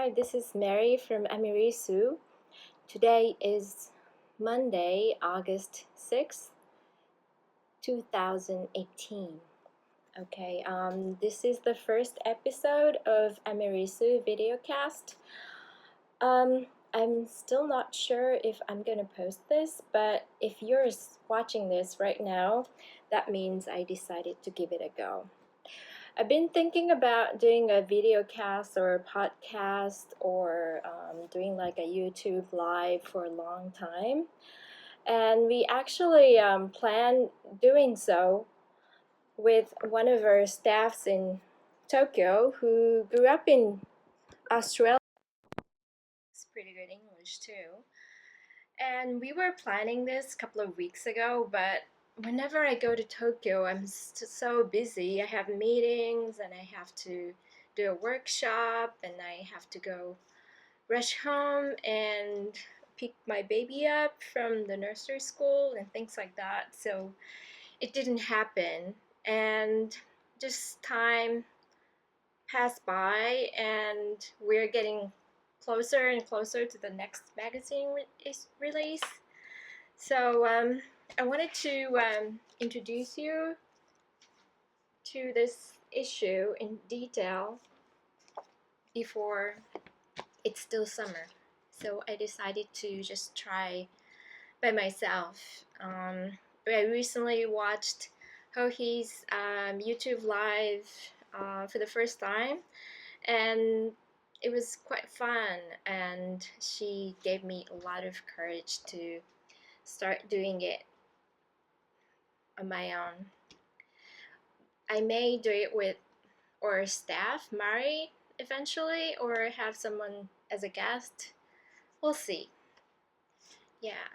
Hi, this is Meri from Amirisu. Today is Monday, August 6th, 2018. Okay, this is the first episode of Amirisu videocast. I'm still not sure if I'm gonna post this, but if you're watching this right now, that means I decided to give it a go. I've been thinking about doing a video cast or a podcast or doing like a YouTube live for a long time. And we actually plan doing so with one of our staffs in Tokyo who grew up in Australia. It's pretty good English too. And we were planning this a couple of weeks ago, but whenever I go to Tokyo, I'm so busy. I have meetings and I have to do a workshop and I have to go rush home and pick my baby up from the nursery school and things like that. So it didn't happen. And just time passed by and we're getting closer and closer to the next magazine release. So I wanted to introduce you to this issue in detail before it's still summer. So I decided to just try by myself. I recently watched Hohi's YouTube live for the first time, and it was quite fun, and she gave me a lot of courage to start doing it on my own. I may do it with or staff, Meri, eventually, or have someone as a guest. We'll see. Yeah.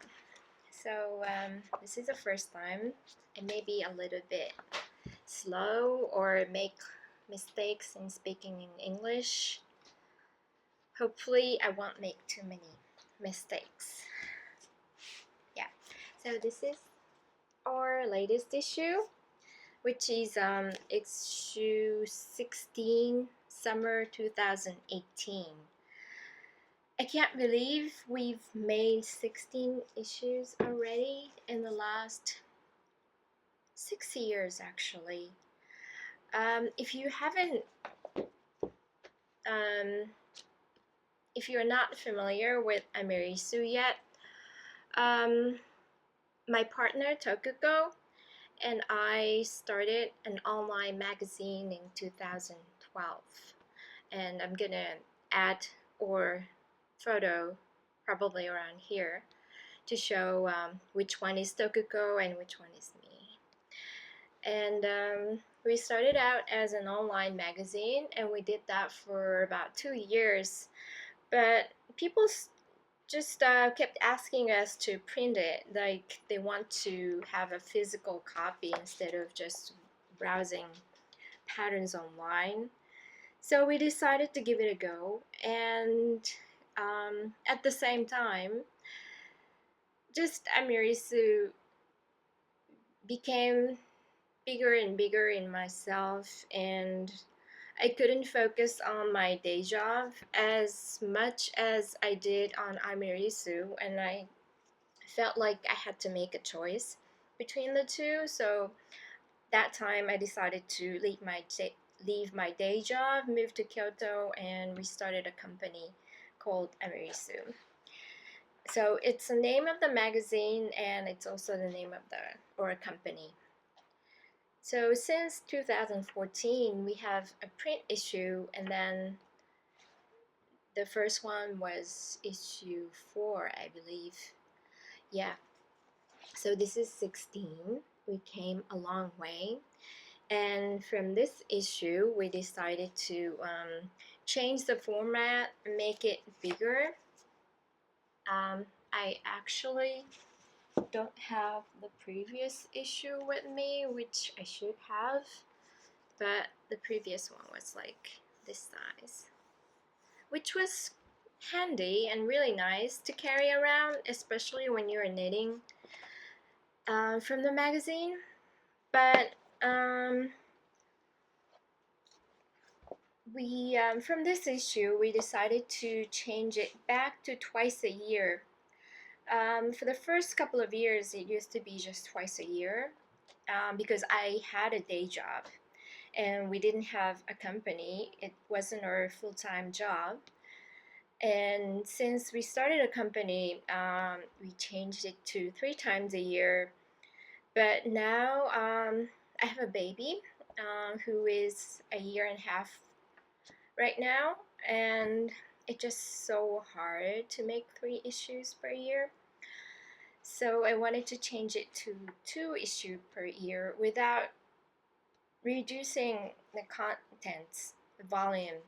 So this is the first time. I may be a little bit slow or make mistakes in speaking in English. Hopefully, I won't make too many mistakes. Yeah. So this is our latest issue, which is issue 16, summer 2018. I can't believe we've made 16 issues already in the last 6 years, actually. If you haven't, if you're not familiar with amirisu yet, my partner Tokuko and I started an online magazine in 2012, and I'm gonna add or photo probably around here to show which one is Tokuko and which one is me. And we started out as an online magazine, and we did that for about 2 years, but people just kept asking us to print it, like they want to have a physical copy instead of just browsing patterns online. So we decided to give it a go, and at the same time, just amirisu became bigger and bigger in myself, and I couldn't focus on my day job as much as I did on amirisu, and I felt like I had to make a choice between the two. So that time I decided to leave my day job, move to Kyoto, and we started a company called amirisu. So it's the name of the magazine, and it's also the name of a company. So since 2014, we have a print issue, and then the first one was issue 4, I believe. Yeah. So this is 16. We came a long way. And from this issue, we decided to change the format, make it bigger. I actually don't have the previous issue with me, which I should have, but the previous one was like this size, which was handy and really nice to carry around, especially when you're knitting from the magazine. But we from this issue we decided to change it back to twice a year. For the first couple of years it used to be just twice a year, because I had a day job and we didn't have a company. It wasn't our full-time job. And since we started a company, we changed it to 3 times a year. But now I have a baby who is a year and a half right now, and it's just so hard to make 3 issues per year. So I wanted to change it to 2 issues per year without reducing the contents, the volume.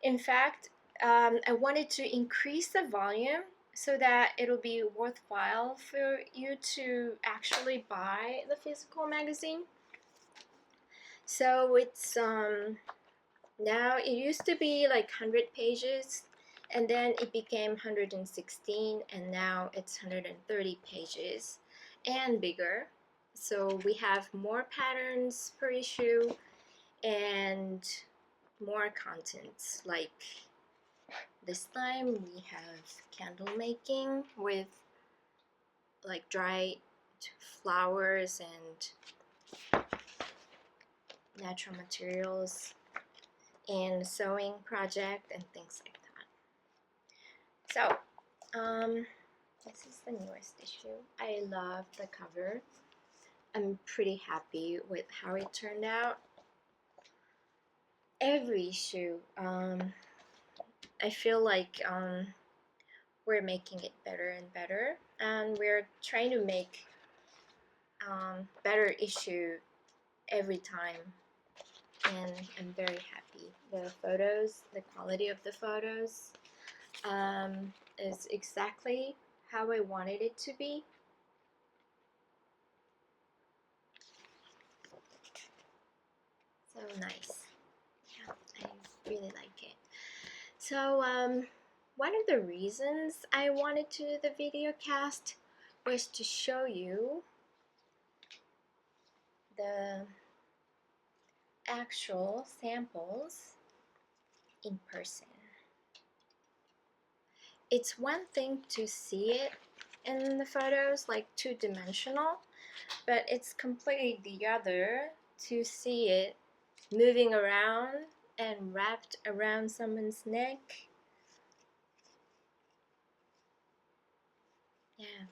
In fact, I wanted to increase the volume so that it'll be worthwhile for you to actually buy the physical magazine. So it's now it used to be like 100 pages, and then it became 116, and now it's 130 pages and bigger. So we have more patterns per issue and more contents. Like this time we have candle making with like dried flowers and natural materials, and sewing project and things like that. So this is the newest issue. I love the cover. I'm pretty happy with how it turned out. Every issue, I feel like we're making it better and better, and we're trying to make better issue every time, and I'm very happy. The photos, the quality of the photos is exactly how I wanted it to be. So nice. Yeah, I really like it. So one of the reasons I wanted to do the video cast was to show you the actual samples in person. It's one thing to see it in the photos, like two-dimensional, but it's completely the other to see it moving around and wrapped around someone's neck. Yeah,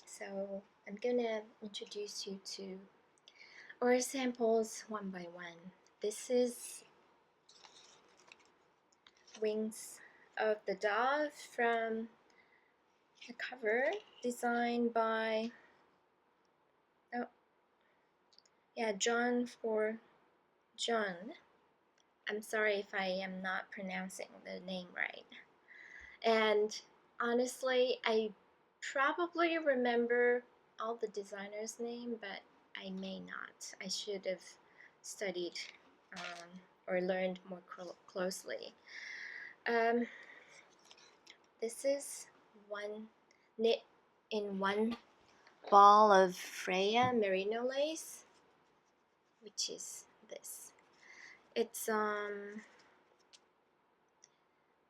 so I'm gonna introduce you to our samples one by one. This is Wings of the Dove from the cover, designed by John for John. I'm sorry if I am not pronouncing the name right. And honestly, I probably remember all the designers' name, but I may not. I should have studied or learned more closely. This is one knit in one ball of Freya merino lace, which is this. It's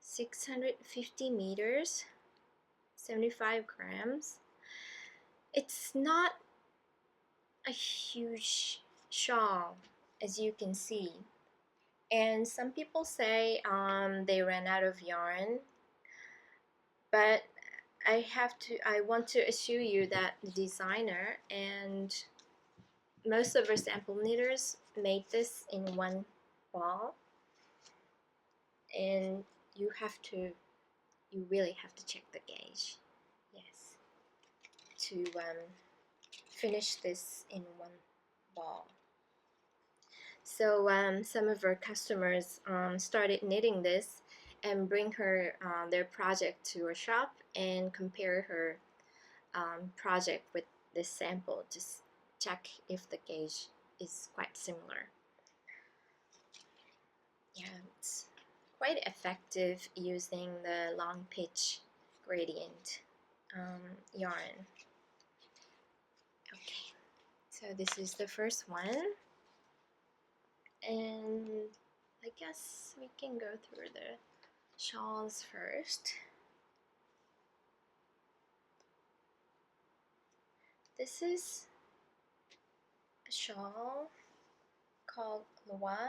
650 meters, 75 grams. It's not a huge shawl, as you can see, and some people say they ran out of yarn, but I want to assure you that the designer and most of our sample knitters made this in one ball, and you really have to check the gauge, yes, to finish this in one ball. So some of our customers started knitting this and bring her their project to our shop and compare her project with this sample, just check if the gauge is quite similar. Yeah, it's quite effective using the long pitch gradient yarn. Okay, so this is the first one, and I guess we can go through the shawls first. This is a shawl called Loa,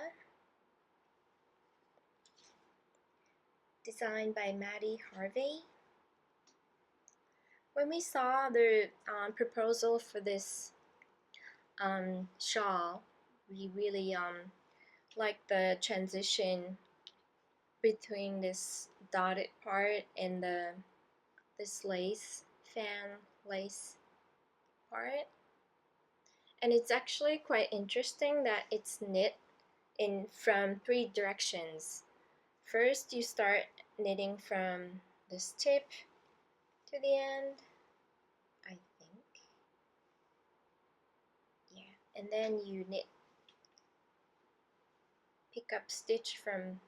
designed by Maddie Harvey. When we saw the proposal for this shawl, we really liked the transition between this dotted part and this lace, fan lace part. And it's actually quite interesting that it's knit in from 3 directions. First, you start knitting from this tip to the end, I think. Yeah, and then you pick up stitch from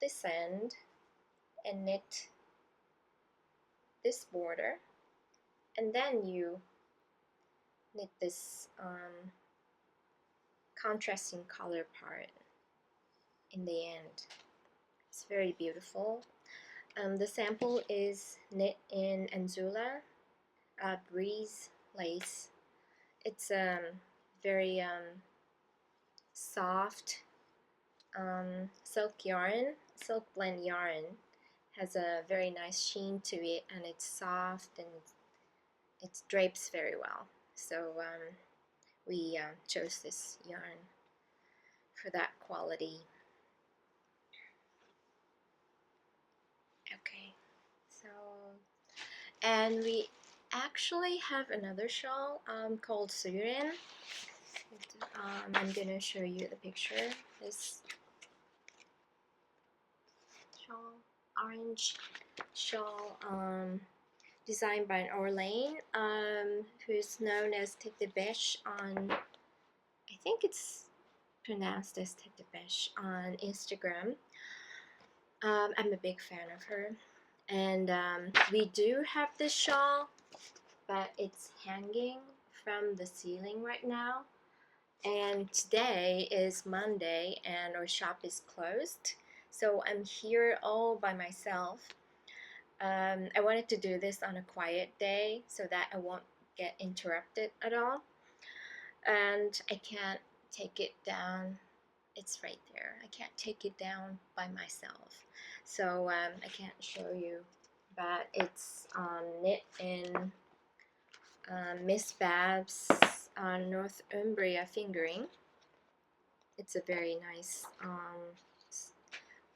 this end and knit this border, and then you knit this contrasting color part in the end. It's very beautiful. The sample is knit in Anzula breeze lace. It's very soft silk yarn, silk blend yarn. Has a very nice sheen to it, and it's soft and it drapes very well. So we chose this yarn for that quality. Okay, so and we actually have another shawl called Surin. I'm gonna show you the picture. This shawl, orange shawl, designed by Orlane, who's known as Tête de Bêche on, I think it's pronounced as Tête de Bêche on Instagram. I'm a big fan of her, and we do have this shawl, but it's hanging from the ceiling right now. And today is Monday and our shop is closed, so I'm here all by myself. I wanted to do this on a quiet day so that I won't get interrupted at all, and I can't take it down. It's right there. I can't take it down by myself, so I can't show you, but it's knit in Miss Babs Northumbria fingering. It's a very nice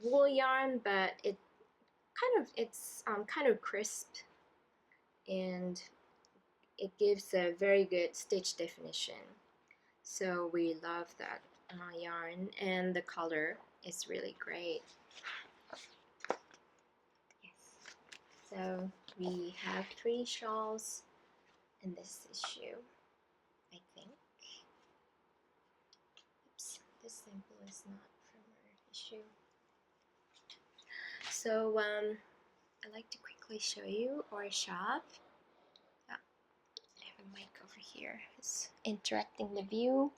wool yarn, but it's kind of crisp, and it gives a very good stitch definition. So we love that yarn, and the color is really great. Yes. So we have 3 shawls in this issue, I think. Oops, this sample is not from our issue. So I'd like to quickly show you our shop. I have a mic over here. It's interrupting the view.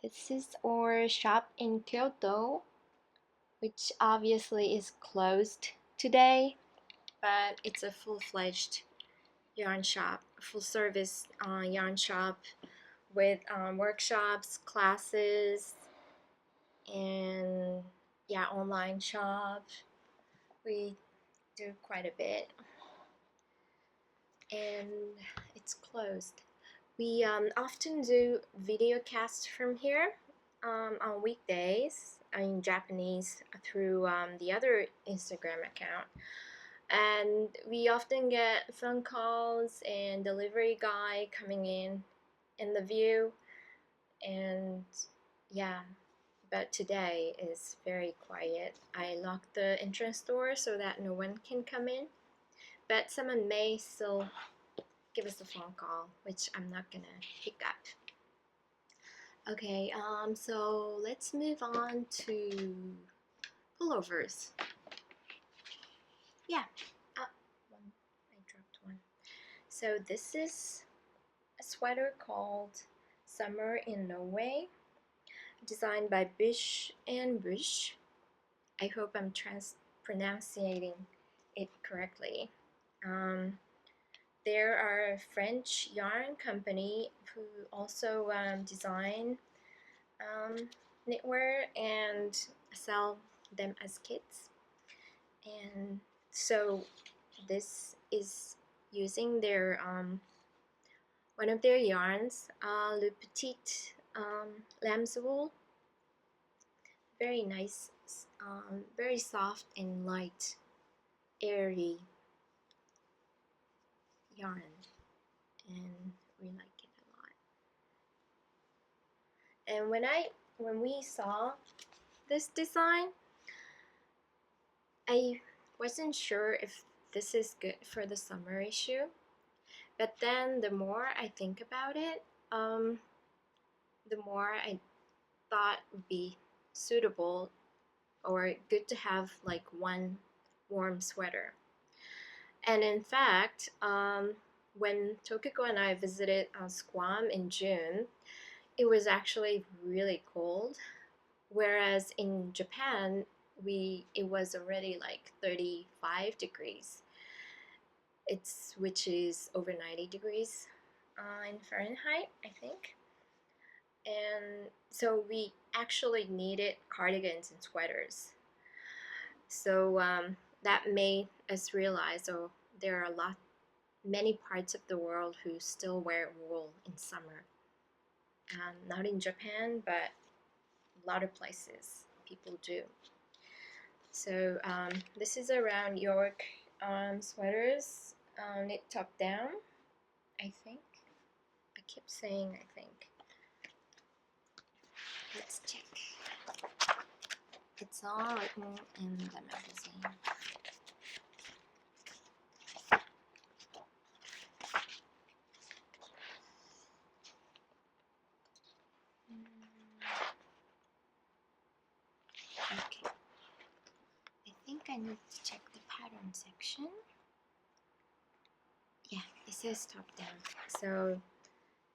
This is our shop in Kyoto, which obviously is closed today, but it's a full-fledged yarn shop, full-service yarn shop with workshops, classes, and yeah, online shop. We do quite a bit, and it's closed. We often do videocast from here on weekdays in Japanese through the other Instagram account. And we often get phone calls and delivery guy coming in the view. And yeah, but today is very quiet. I locked the entrance door so that no one can come in. But someone may still give us a phone call, which I'm not gonna pick up. Okay, so let's move on to pullovers. Yeah, I dropped one. So this is a sweater called Summer in Norway. designed by Bish and Bush. I hope I'm pronouncing it correctly. There are a French yarn company who also design knitwear and sell them as kits. And so this is using their one of their yarns, Le Petit Lamb's Wool. Very nice, very soft and light, airy yarn, and we like it a lot. And when we saw this design, I wasn't sure if this is good for the summer issue, but then the more I think about it, the more I thought would be suitable or good to have like one warm sweater. And in fact, when Tokiko and I visited Guam in June, it was actually really cold, whereas in Japan it was already like 35 degrees. Which is over 90 degrees in Fahrenheit, I think. And so we actually needed cardigans and sweaters. So that made us realize, oh, there are many parts of the world who still wear wool in summer. Not in Japan, but a lot of places people do. So this is a round yoke sweaters, knit top down, I think. I keep saying I think. Let's check. It's all written in the magazine. Okay. I think I need to check the pattern section. Yeah, it says top down. So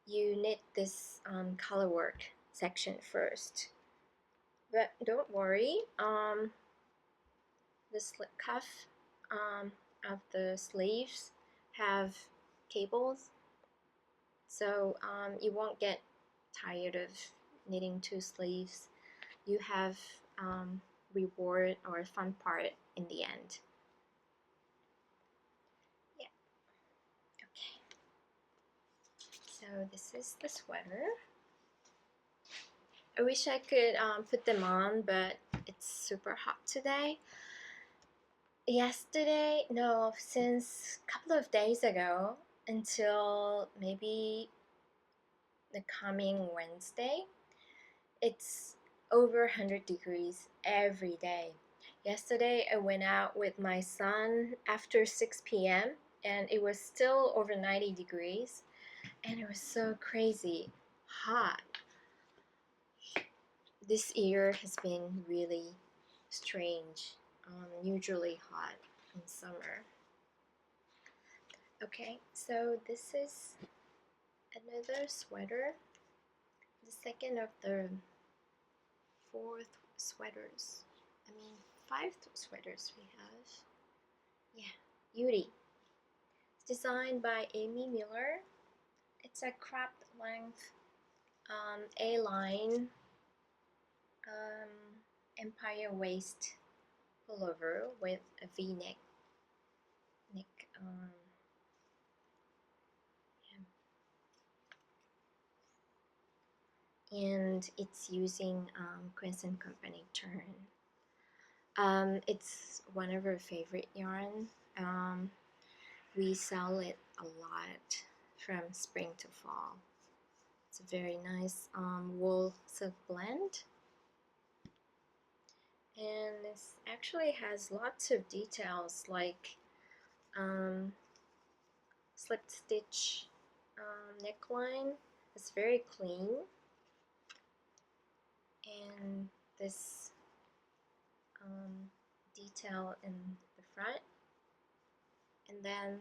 you knit this color work section first. But don't worry, the slip cuff of the sleeves have cables, so you won't get tired of knitting two sleeves. You have reward or fun part in the end. Yeah. Okay. So this is the sweater. I wish I could put them on, but it's super hot today. Since a couple of days ago until maybe the coming Wednesday, it's over 100 degrees every day. Yesterday I went out with my son after 6 p.m. and it was still over 90 degrees and it was so crazy hot. This year has been really strange, usually hot in summer. Okay, so this is another sweater, the second of the five sweaters we have. Yeah, Yuri. It's designed by Amy Miller. It's a cropped length A-line empire waist pullover with a V-neck. And it's using Crescent Company Turn. It's one of our favorite yarn. We sell it a lot from spring to fall. It's a very nice wool silk blend. And this actually has lots of details like slip stitch neckline. It's very clean. And this detail in the front, and then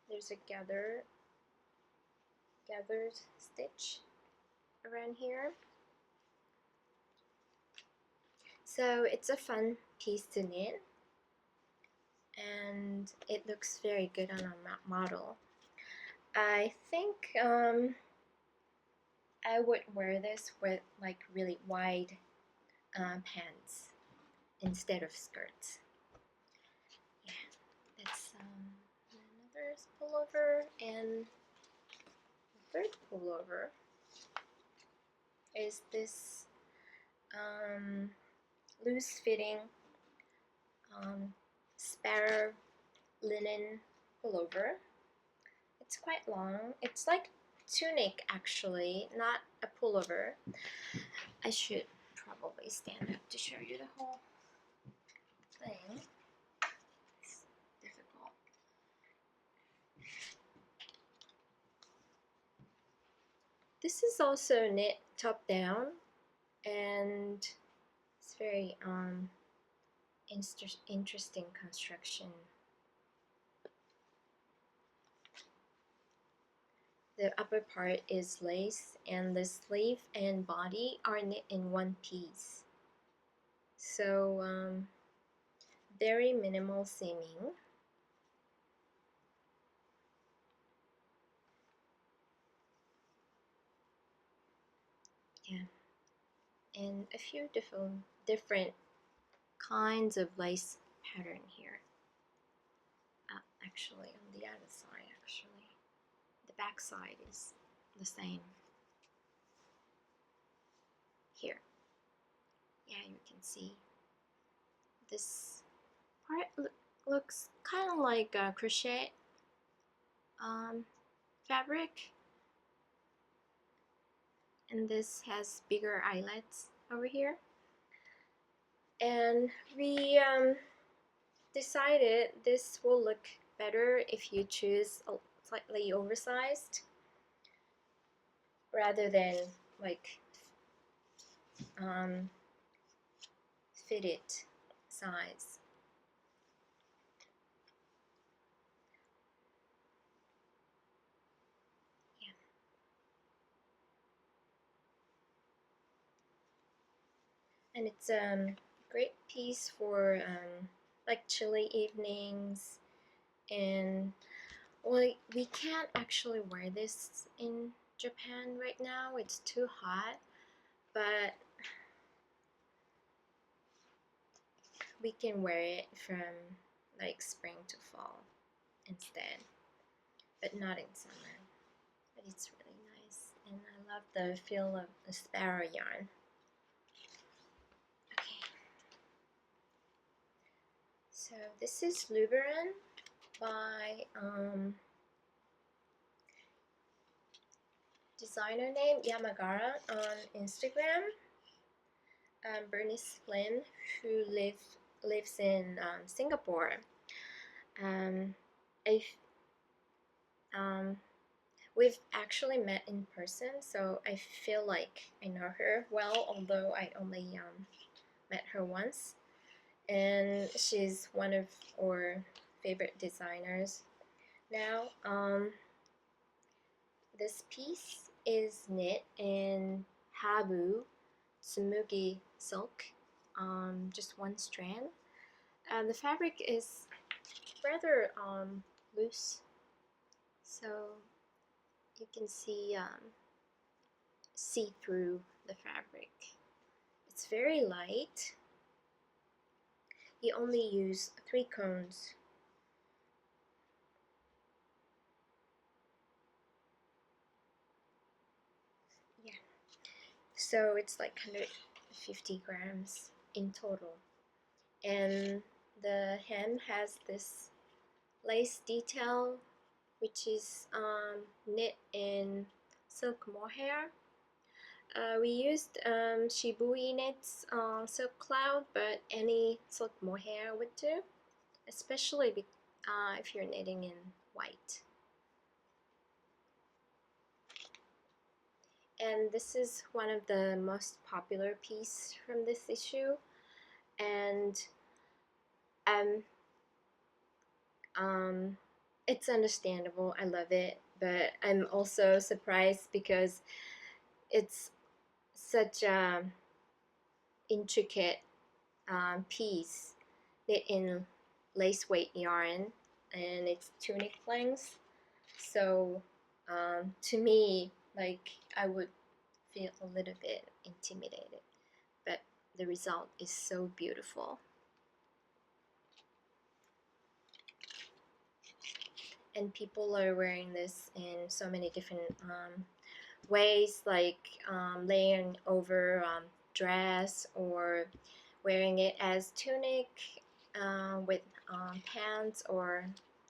there's a gathered stitch around here. So it's a fun piece to knit, and it looks very good on a model. I think I would wear this with like really wide pants instead of skirts. Yeah, that's another pullover, and the third pullover is this loose-fitting sparrow linen pullover. It's quite long. It's like tunic actually, not a pullover. I should probably stand up to show you the whole thing. It's difficult. This is also knit top down, and it's very interesting construction. The upper part is lace, and the sleeve and body are knit in one piece. So very minimal seaming. Yeah, and a few different kinds of lace pattern here. Actually, on the other side, the back side is the same. Here, yeah, you can see this part looks kind of like a crochet fabric, and this has bigger eyelets over here. And we decided this will look better if you choose a slightly oversized rather than like fitted size. Yeah. And it's a great piece for like chilly evenings, and well, we can't actually wear this in Japan right now. It's too hot, but we can wear it from like spring to fall instead, but not in summer. But it's really nice, and I love the feel of the sparrow yarn. Okay, so this is Luberon by designer name Yamagara on Instagram. Bernice Flynn, who lives in Singapore. I we've actually met in person, so I feel like I know her well, although I only met her once. And she's one of our favorite designers now. This piece is knit in Habu Tsumugi silk, just one strand. The fabric is rather loose, so you can see through the fabric. It's very light. You only use 3 cones. Yeah, so it's like 150 grams in total. And the hem has this lace detail, which is knit in silk mohair. We used Shibui knits silk cloud, but any silk mohair would do, especially if you're knitting in white. And this is one of the most popular pieces from this issue, and it's understandable. I love it, but I'm also surprised because it's such a intricate piece knit in lace weight yarn, and it's tunic length. So to me, like, I would feel a little bit intimidated, but the result is so beautiful. And people are wearing this in so many different ways, like layering over dress, or wearing it as tunic with pants or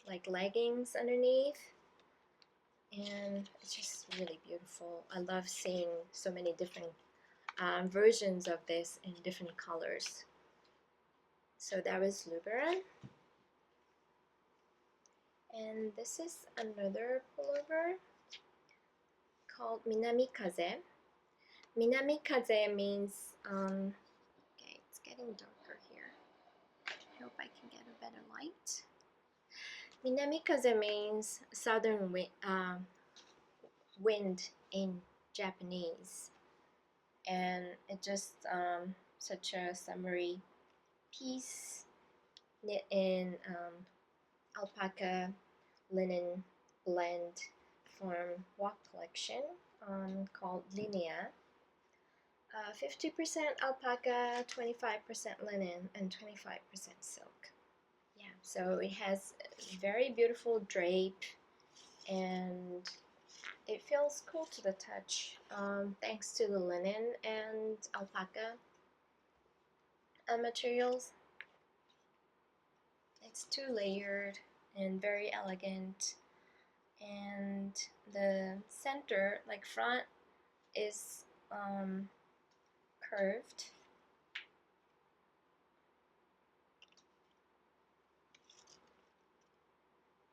like leggings underneath. And it's just really beautiful. I love seeing so many different versions of this in different colors. So that was Luberon. And this is another pullover called Minamikaze. Minamikaze means, okay, it's getting darker here. I hope I can get a better light. Minamikaze means southern wind in Japanese. And it's just such a summery piece knit in alpaca linen blend from Walk Collection called Linea. 50% alpaca, 25% linen, and 25% silk. Yeah, so it has a very beautiful drape, and it feels cool to the touch thanks to the linen and alpaca materials. It's two-layered and very elegant, and the center, like front, is curved,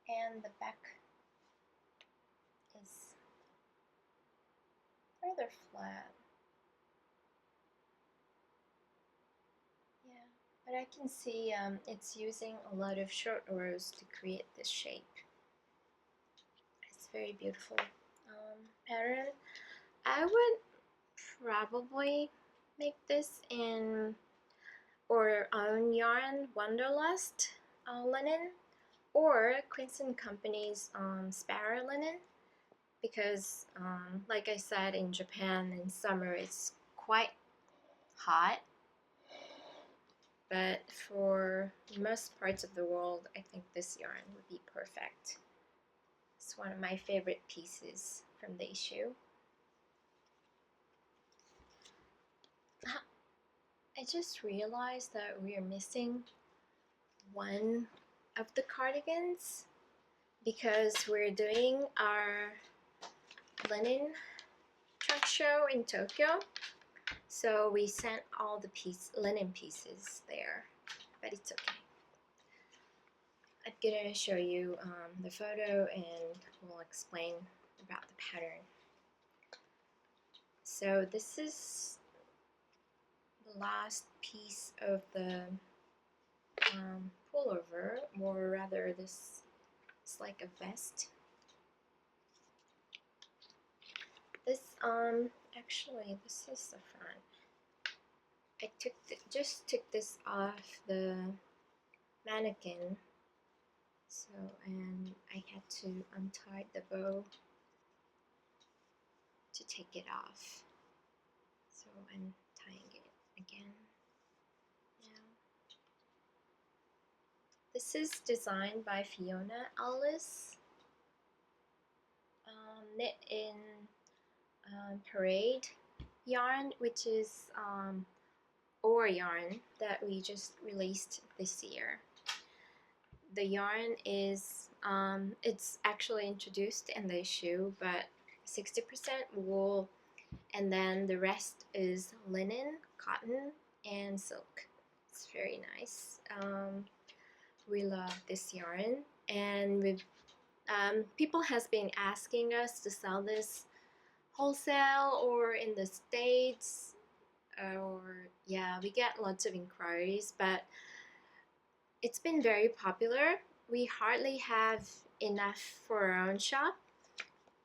and the back is rather flat. Yeah, but I can see it's using a lot of short rows to create this shape. It's very beautiful pattern. I would probably make this in or own yarn Wanderlust linen, or Quince & Company's Sparrow linen, because like I said, in Japan in summer it's quite hot, but for most parts of the world I think this yarn would be perfect. It's one of my favorite pieces from the issue. I just realized that we are missing one of the cardigans because we're doing our linen trunk show in Tokyo. So we sent all the linen pieces there, but it's okay. I'm gonna show you the photo and we'll explain about the pattern. So this is the last piece of the pullover, or rather this is like a vest. This actually this is the front. I just took this off the mannequin, so, and I had to untie the bow to take it off. So I'm tying it again now. This is designed by Fiona Alice, knit in Parade yarn, which is ore yarn that we just released this year. The yarn is it's actually introduced in the issue, but 60% wool, and then the rest is linen, cotton, and silk. It's very nice. We love this yarn, and we've people has been asking us to sell this wholesale or in the States, or yeah, we get lots of inquiries, but it's been very popular. We hardly have enough for our own shop,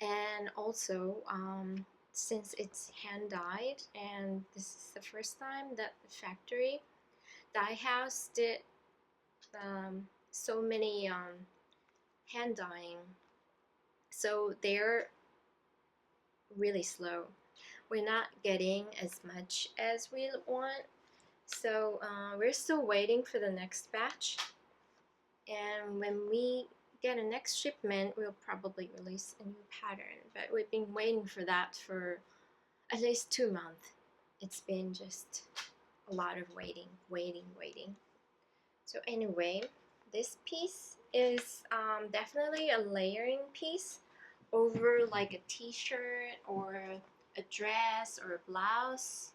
and also since it's hand dyed and this is the first time that the factory dye house did so many hand dyeing, so they're really slow. We're not getting as much as we want, so we're still waiting for the next batch, and when we get a next shipment we'll probably release a new pattern, but we've been waiting for that for at least 2 months. It's been just a lot of waiting. So anyway, this piece is definitely a layering piece over like a t-shirt or a dress or a blouse.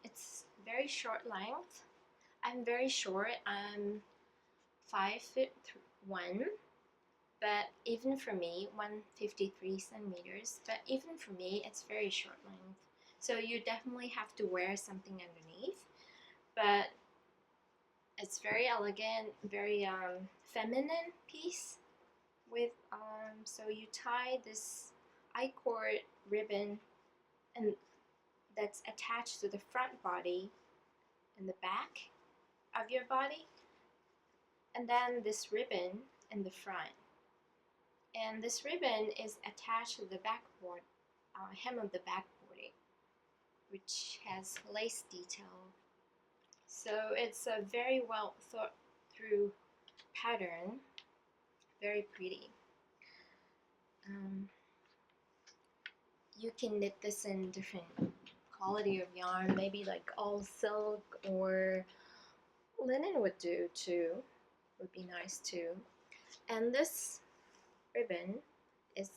It's very short length. I'm very short. I'm 5'1", but even for me, 153 centimeters. But even for me, it's very short length. So you definitely have to wear something underneath. But it's very elegant, very feminine piece. With so you tie this I-cord ribbon, and that's attached to the front body and the back of your body, and then this ribbon in the front, and this ribbon is attached to the backboard hem of the backboarding, which has lace detail. So it's a very well thought through pattern, very pretty. You can knit this in different quality of yarn, maybe like all silk or linen would do too, would be nice too. And this ribbon is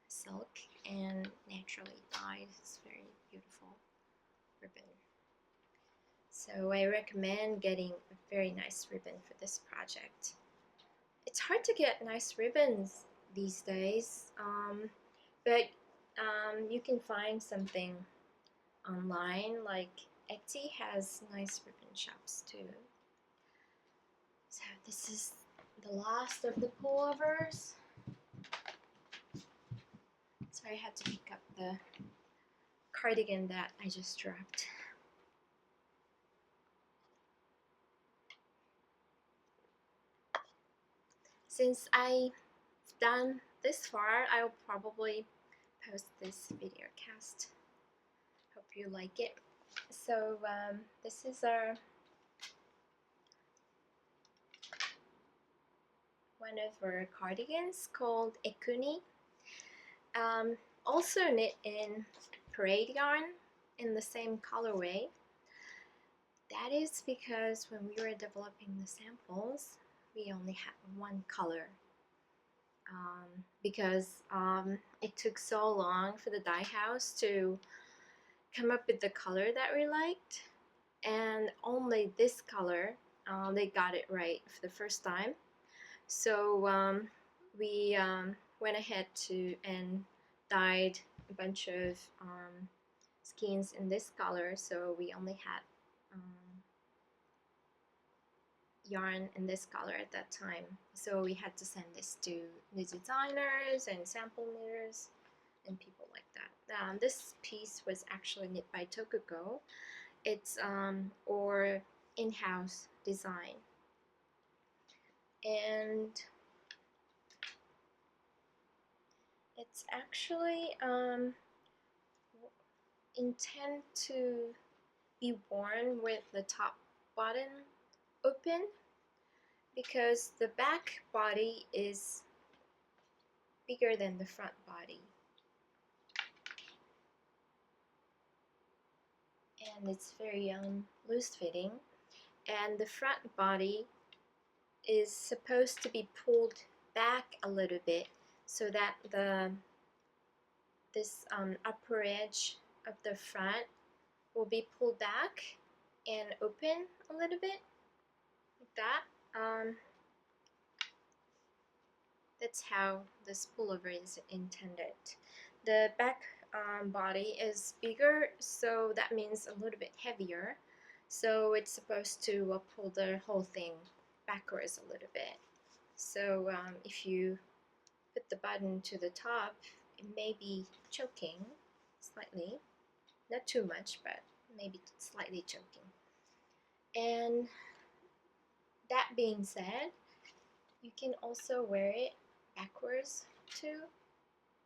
silk and naturally dyed. It's very beautiful ribbon. So I recommend getting a very nice ribbon for this project. It's hard to get nice ribbons these days, but you can find something online, like Etsy has nice ribbon shops too. So this is the last of the pullovers. So I had to pick up the cardigan that I just dropped. Since I've done this far, I'll probably post this video cast. Hope you like it. So this is our one of our cardigans called Ekuni. Also knit in parade yarn in the same colorway. That is because when we were developing the samples, we only had one color. Because it took so long for the dye house to come up with the color that we liked, and only this color they got it right for the first time. So we went ahead to and dyed a bunch of skeins in this color, so we only had yarn in this color at that time. So we had to send this to the designers and sample knitters and people like that. This piece was actually knit by Tokuko. It's or in-house design, and it's actually intended to be worn with the top button open, because the back body is bigger than the front body, and it's very loose fitting, and the front body is supposed to be pulled back a little bit so that this upper edge of the front will be pulled back and open a little bit like that. That's how this pullover is intended. The back body is bigger, so that means a little bit heavier. So it's supposed to pull the whole thing backwards a little bit. So if you put the button to the top, it may be choking slightly. Not too much, but maybe slightly choking. And that being said, you can also wear it backwards too,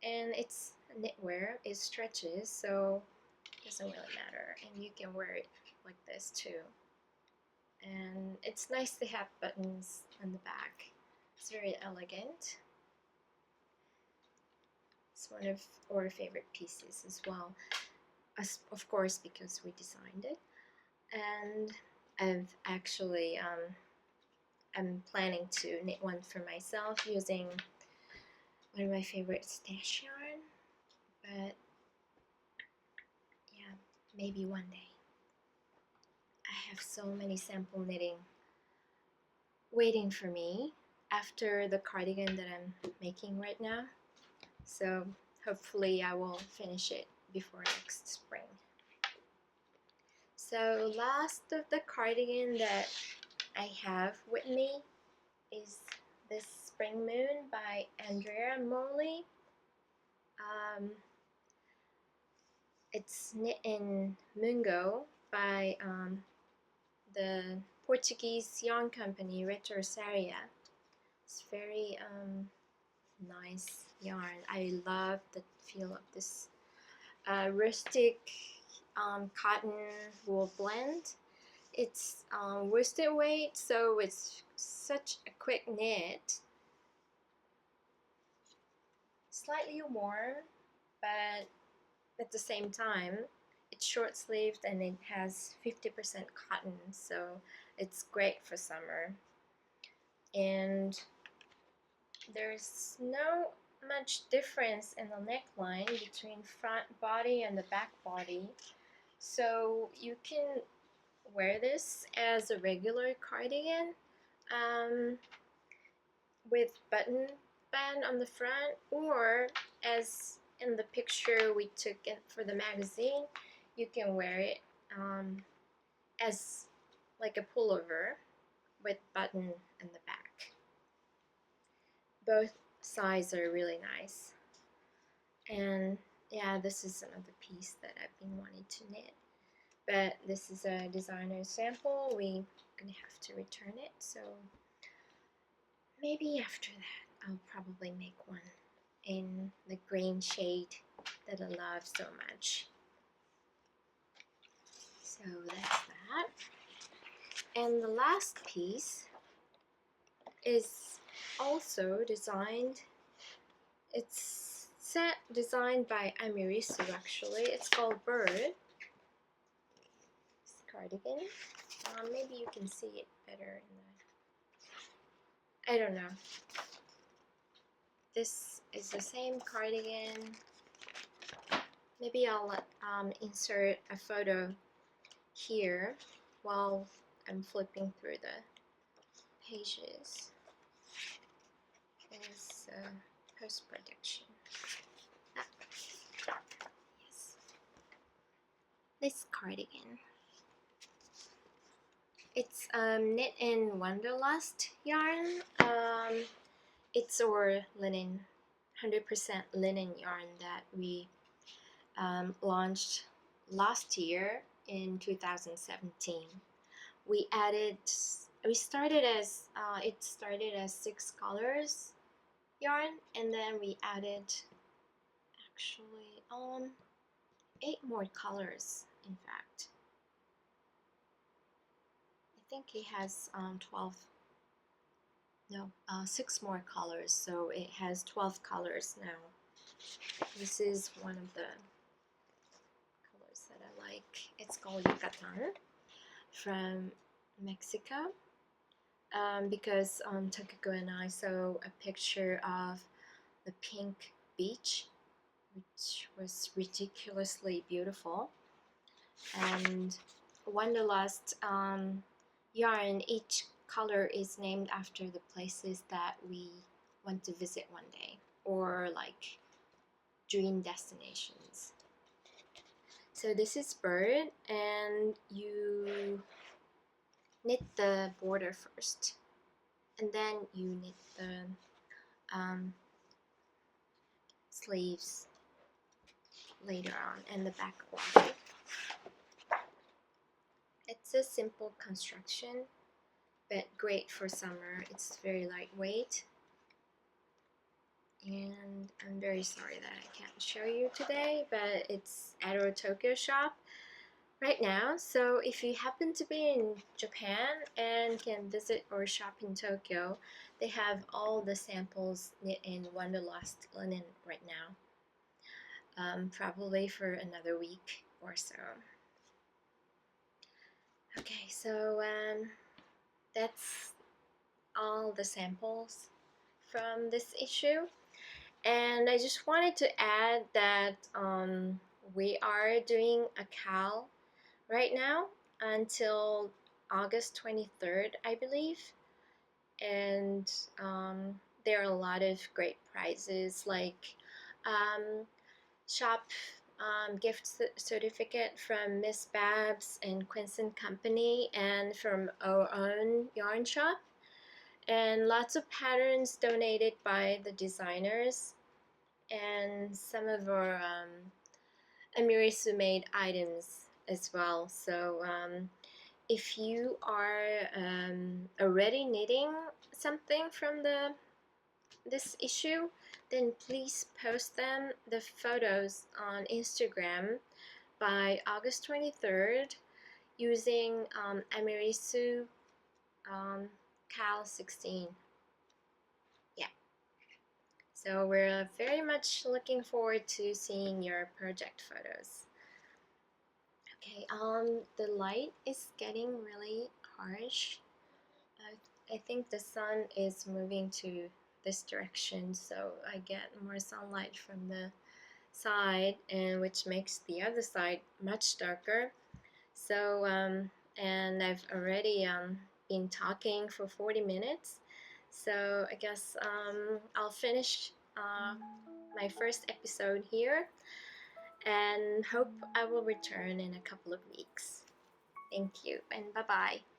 and it's knitwear, it stretches, so it doesn't really matter, and you can wear it like this too. And it's nice to have buttons on the back. It's very elegant. It's one of our favorite pieces as well, as of course because we designed it. And I've actually I'm planning to knit one for myself using one of my favorite stash yarn, but yeah, maybe one day. I have so many sample knitting waiting for me after the cardigan that I'm making right now, so hopefully I will finish it before next spring. So last of the cardigan that I have with me is this Spring Moon by Andrea Molly. It's knit in Mungo by the Portuguese yarn company Retrosaria. It's very nice yarn. I love the feel of this rustic cotton wool blend. It's worsted weight, so it's such a quick knit. Slightly warm, but at the same time, it's short sleeved and it has 50% cotton, so it's great for summer. And there's no much difference in the neckline between front body and the back body, so you can wear this as a regular cardigan with button band on the front, or as in the picture we took for the magazine, you can wear it as like a pullover with button in the back. Both sides are really nice. And yeah, this is another piece that I've been wanting to knit, but this is a designer sample. We're gonna have to return it, so maybe after that I'll probably make one in the green shade that I love so much. So that's that. And the last piece is also designed, it's designed by amirisu actually. It's called Bird. This cardigan. Maybe you can see it better in the, I don't know. This is the same cardigan. Maybe I'll insert a photo here while I'm flipping through the pages. Is post-production. Yes. This cardigan. It's knit in Wanderlust yarn. It's our linen, 100% linen yarn that we launched last year in 2017. We started as it started as 6 colors yarn, and then we added actually 8 more colors. In fact, I think it has 6 more colors, so it has 12 colors now. This is one of the colors that I like. It's called Yucatan from Mexico, because Takako and I saw a picture of the pink beach, which was ridiculously beautiful. And Wanderlust yarn, each color is named after the places that we want to visit one day, or like dream destinations. So this is Bird, and you knit the border first, and then you knit the sleeves later on, and the back body. It's a simple construction, but great for summer. It's very lightweight. And I'm very sorry that I can't show you today, but it's at our Tokyo shop right now. So if you happen to be in Japan and can visit or shop in Tokyo, they have all the samples in Wanderlust linen right now. Probably for another week or so. Okay, so that's all the samples from this issue. And I just wanted to add that we are doing a CAL right now until August 23rd, I believe. And there are a lot of great prizes like um, shop gift certificate from Miss Babs and Quincy Company and from our own yarn shop, and lots of patterns donated by the designers, and some of our amirisu made items as well. So if you are already knitting something from this issue, then please post the photos on Instagram by August 23rd using amirisu cal 16. Yeah, so we're very much looking forward to seeing your project photos. Okay, the light is getting really harsh. I think the sun is moving to this direction, so I get more sunlight from the side, and which makes the other side much darker. So and I've already been talking for 40 minutes, so I guess I'll finish my first episode here, and hope I will return in a couple of weeks. Thank you, and bye bye.